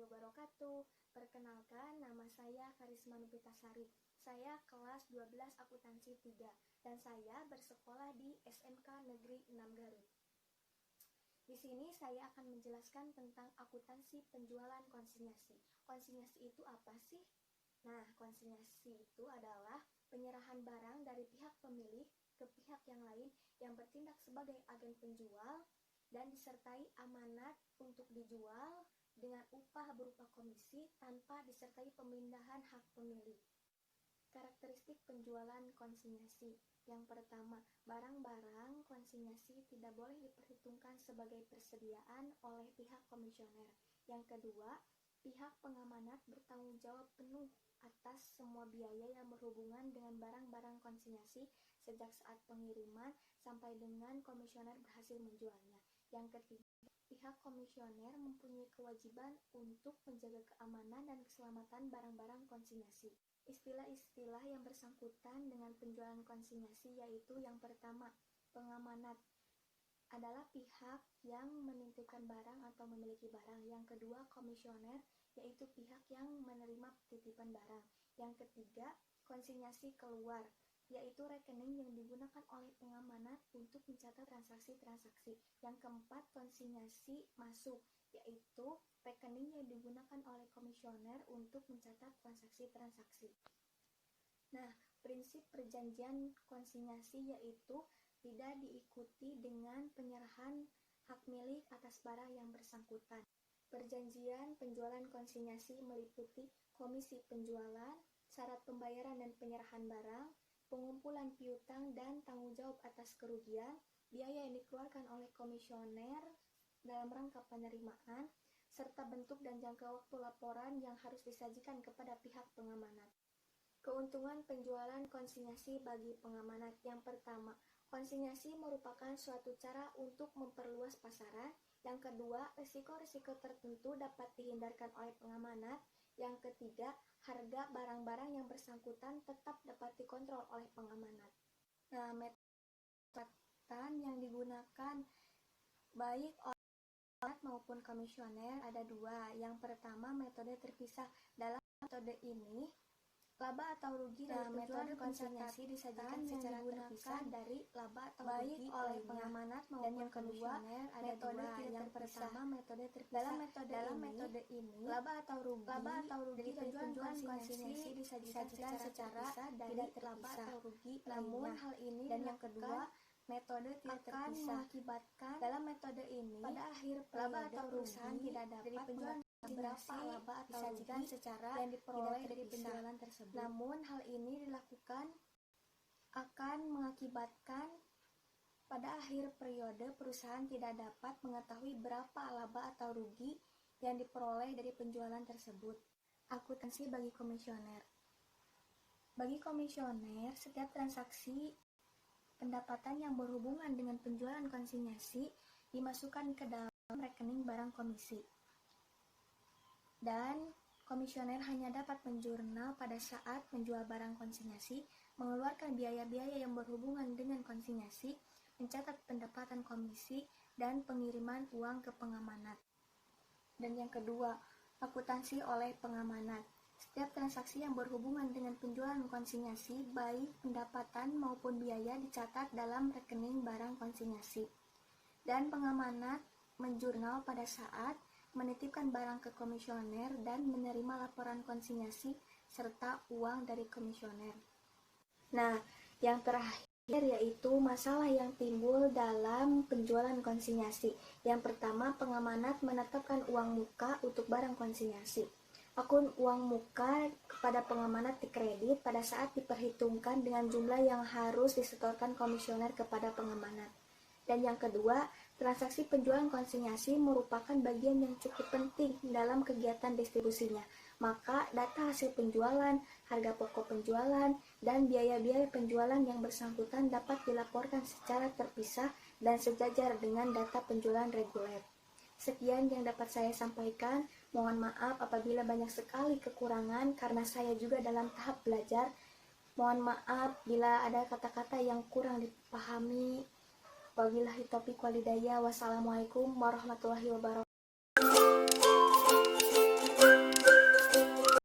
warahmatullahi wabarakatuh. Perkenalkan, nama saya Karisma Nupitasari. Saya kelas 12 akuntansi 3 dan saya bersekolah di SMK Negeri 6 Garut. Di sini saya akan menjelaskan tentang akuntansi penjualan konsinyasi. Konsinyasi itu apa sih? Nah, konsinyasi itu adalah penyerahan barang dari pihak pemilik ke pihak yang lain yang bertindak sebagai agen penjual dan disertai amanat untuk dijual dengan upah berupa komisi tanpa disertai pemindahan hak pemilik. Karakteristik penjualan konsinyasi. Yang pertama, barang-barang konsinyasi tidak boleh diperhitungkan sebagai persediaan oleh pihak komisioner. Yang kedua, pihak pengamanat bertanggung jawab penuh atas semua biaya yang berhubungan dengan barang-barang konsinyasi sejak saat pengiriman sampai dengan komisioner berhasil menjualnya. Yang ketiga, pihak komisioner mempunyai kewajiban untuk menjaga keamanan dan keselamatan barang-barang konsinyasi. Istilah-istilah yang bersangkutan dengan penjualan konsinyasi yaitu yang pertama, pengamanat adalah pihak yang menitipkan barang atau memiliki barang. Yang kedua, komisioner yaitu pihak yang menerima titipan barang. Yang ketiga, konsinyasi keluar yaitu rekening yang digunakan oleh pengamanat untuk mencatat transaksi-transaksi. Yang keempat, konsinyasi masuk, yaitu rekening yang digunakan oleh komisioner untuk mencatat transaksi-transaksi. Nah, prinsip perjanjian konsinyasi yaitu tidak diikuti dengan penyerahan hak milik atas barang yang bersangkutan. Perjanjian penjualan konsinyasi meliputi komisi penjualan, syarat pembayaran dan penyerahan barang, pengumpulan piutang dan tanggung jawab atas kerugian, biaya yang dikeluarkan oleh komisioner dalam rangka penerimaan, serta bentuk dan jangka waktu laporan yang harus disajikan kepada pihak pengamanat. Keuntungan penjualan konsinyasi bagi pengamanat. Yang pertama, konsinyasi merupakan suatu cara untuk memperluas pasaran. Yang kedua, risiko-risiko tertentu dapat dihindarkan oleh pengamanat. Yang ketiga, harga barang-barang yang bersangkutan tetap dapat dikontrol oleh pengamanat. Nah, metode yang digunakan baik oleh pengamanat maupun komisioner ada dua. Yang pertama, metode terpisah. Dalam metode ini, laba atau rugi dari penjualan konsinyasi disajikan secara terpisah dari laba atau rugi oleh pengamanat maupun komisioner. Ada dua. Yang pertama, metode terpisah. Dalam metode ini, laba atau rugi dari penjualan konsinyasi disajikan secara tidak terpisah. Namun hal ini dan yang kedua, metode tidak terpisah mengakibatkan dalam metode ini pada akhir laba atau perusahaan tidak dapat penjualan berapa laba atau disajikan secara yang diperoleh dari penjualan tersebut. Namun hal ini dilakukan akan mengakibatkan pada akhir periode perusahaan tidak dapat mengetahui berapa laba atau rugi yang diperoleh dari penjualan tersebut. Akuntansi bagi komisioner. Bagi komisioner, setiap transaksi pendapatan yang berhubungan dengan penjualan konsinyasi dimasukkan ke dalam rekening barang komisi. Dan komisioner hanya dapat menjurnal pada saat menjual barang konsinyasi, mengeluarkan biaya-biaya yang berhubungan dengan konsinyasi, mencatat pendapatan komisi, dan pengiriman uang ke pengamanat. Dan yang kedua, akuntansi oleh pengamanat. Setiap transaksi yang berhubungan dengan penjualan konsinyasi, baik pendapatan maupun biaya dicatat dalam rekening barang konsinyasi. Dan pengamanat menjurnal pada saat menitipkan barang ke komisioner dan menerima laporan konsinyasi serta uang dari komisioner. Nah, yang terakhir yaitu masalah yang timbul dalam penjualan konsinyasi. Yang pertama, pengamanat menetapkan uang muka untuk barang konsinyasi. Akun uang muka kepada pengamanat dikredit pada saat diperhitungkan dengan jumlah yang harus disetorkan komisioner kepada pengamanat. Dan yang kedua, transaksi penjualan konsinyasi merupakan bagian yang cukup penting dalam kegiatan distribusinya. Maka data hasil penjualan, harga pokok penjualan, dan biaya-biaya penjualan yang bersangkutan dapat dilaporkan secara terpisah dan sejajar dengan data penjualan reguler. Sekian yang dapat saya sampaikan. Mohon maaf apabila banyak sekali kekurangan karena saya juga dalam tahap belajar. Mohon maaf bila ada kata-kata yang kurang dipahami. Wabillahi taufiq wal hidayah. Wassalamualaikum warahmatullahi wabarakatuh.